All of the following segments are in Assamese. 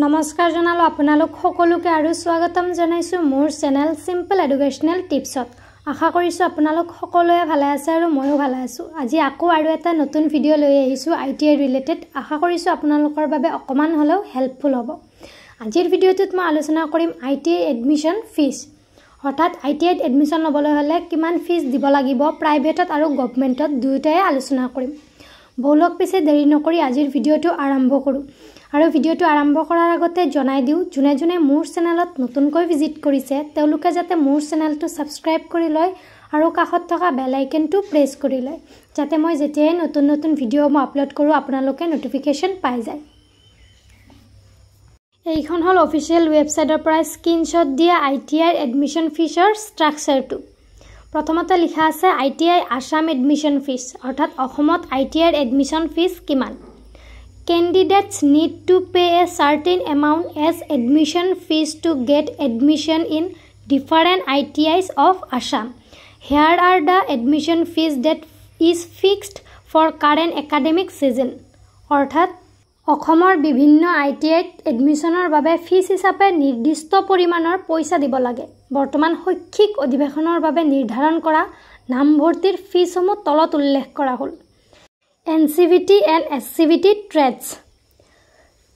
নমস্কাৰ জনালো আপোনালোক সকলোকে আৰু স্বাগতম জনাইছো মোৰ চেনেল সিম্পল এডুকেশনাল টিপছত আশা কৰিছো আপোনালোক সকলোৱে ভালে আছে আৰু ময়ো ভালে আছো আজি আকৌ আৰু এটা নতুন ভিডিও লৈ আহিছো আইটিআই ৰিলেটেড আশা কৰিছো আপোনালোকৰ বাবে অকমান হলেও হেল্পফুল হ'ব আজিৰ ভিডিওটোত মই আলোচনা কৰিম আইটিআই এডমিশন ফিজ অৰ্থাৎ আইটিআই এডমিশন লবলৈ হলে কিমান ফিজ দিব লাগিব প্ৰাইভেটত আৰু গভৰ্ণমেণ্টত দুয়োটাই আলোচনা কৰিম বহুলক পিছে দেৰি নকৰি আজিৰ ভিডিওটো আৰম্ভ কৰো আৰু ভিডিওটো আৰম্ভ কৰাৰ আগতে জনাই দিও জুনে জুনে মোৰ চেনেলত নতুনকৈ ভিজিট কৰিছে তেওঁলোকে যাতে মোৰ চেনেলটো সাবস্ক্ৰাইব কৰি লয় আৰু কাষত থকা বেল আইকনটো প্ৰেছ কৰি লয় যাতে মই যেতিয়াই নতুন নতুন ভিডিও মই আপলোড কৰো আপোনালোকে নটিফিকেশন পাই যায় এইখন হল অফিচিয়েল ৱেবছাইটৰ পৰা স্ক্ৰিনশ্বট দিয়া আইটিআই এডমিশন ফিজৰ ষ্ট্ৰাকচাৰটো প্ৰথমতে লিখা আছে আইটিআই আসাম এডমিশন ফিজ অৰ্থাৎ অসমত আইটিআই এডমিশন ফিজ কিমান Candidates need to pay a certain amount as admission fees to get admission in different ITIs of Assam. Here are the admission fees that is fixed for current academic season. অৰ্থাৎ অসমৰ বিভিন্ন আইটিআইত এডমিশনৰ বাবে ফিজ হিচাপে নিৰ্দিষ্ট পৰিমাণৰ পইচা দিব লাগে বৰ্তমান শৈক্ষিক অধিৱেশনৰ বাবে নিৰ্ধাৰণ কৰা নামভৰ্তিৰ ফিজসমূহ তলত উল্লেখ কৰা হ'ল NCVT and SCVT trades.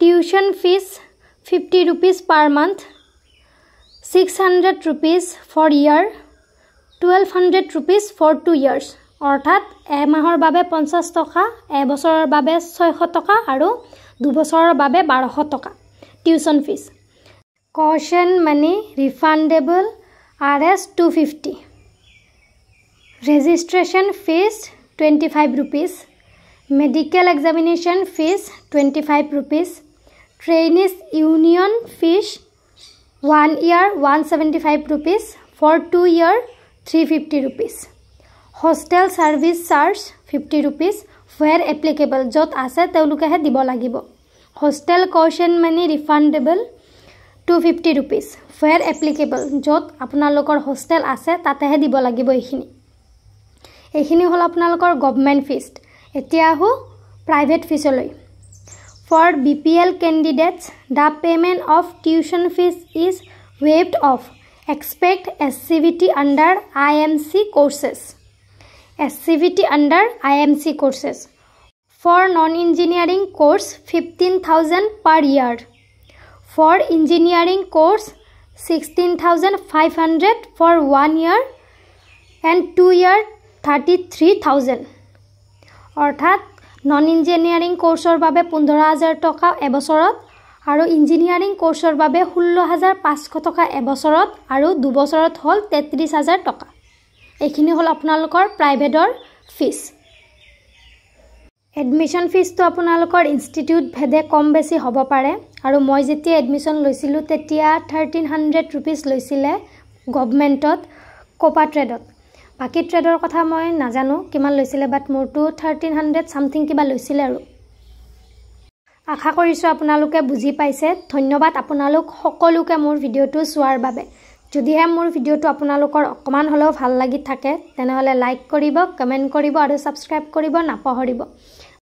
Tuition fees 50 rupees per month, 600 rupees for year, 1200 rupees for 2 years. অৰ্থাৎ এমাহৰ বাবে 50 টকা, এবছৰৰ বাবে 600 টকা আৰু 2 বছৰৰ বাবে 1200 টকা tuition fees caution money refundable Rs 250 registration fees 25 rupees Medical examination fees 25 rupees. Trainees union fees 1 year 175 rupees. For 2 year 350 rupees. Hostel service charge 50 rupees. Where applicable jot ase teulukehe dibo lagibo. Hostel caution money refundable 250 rupees. Where applicable jot apnalokor hostel ase tatehe dibo lagibo ekhini. Ekhini hol apnalokor government fees. এতিয়াহু private fees লৈ for BPL candidates the payment of tuition fees is waived off expect SCVT under IMC courses for non engineering course 15,000 per year for engineering course 16,500 for 1 year and 2 year 33,000 অৰ্থাৎ নন ইঞ্জিনিয়াৰিং কোৰ্সৰ বাবে 15000 টকা এবছৰত আৰু ইঞ্জিনিয়াৰিং কোৰ্সৰ বাবে 16500 টকা এবছৰত আৰু 2 বছৰত হল 33000 টকা এইখিনি হল আপোনালোকৰ প্ৰাইভেটৰ ফিজ এডমিশন ফিজটো আপোনালোকৰ ইনষ্টিটিউট ভেদে কম বেছি হ'ব পাৰে আৰু মই যেতিয়া এডমিশন লৈছিলো তেতিয়া 1300 रुपीस লৈছিলে গভৰ্ণমেণ্টত কোপা ট্ৰেডত বাকি ট্ৰেডৰ কথা মই নাজানো কিমান লৈছিলে বাট মোৰটো 1300 সামথিং কিবা লৈছিলে আৰু আশা কৰিছো আপোনালোকে বুজি পাইছে ধন্যবাদ আপোনালোক সকলোকে মোৰ ভিডিওটো চোৱাৰ বাবে যদিহে মোৰ ভিডিওটো আপোনালোকৰ অকমান হলেও ভাল লাগি থাকে তেনেহলে লাইক কৰিব কমেন্ট কৰিব আৰু সাবস্ক্ৰাইব কৰিব নাপাহৰিব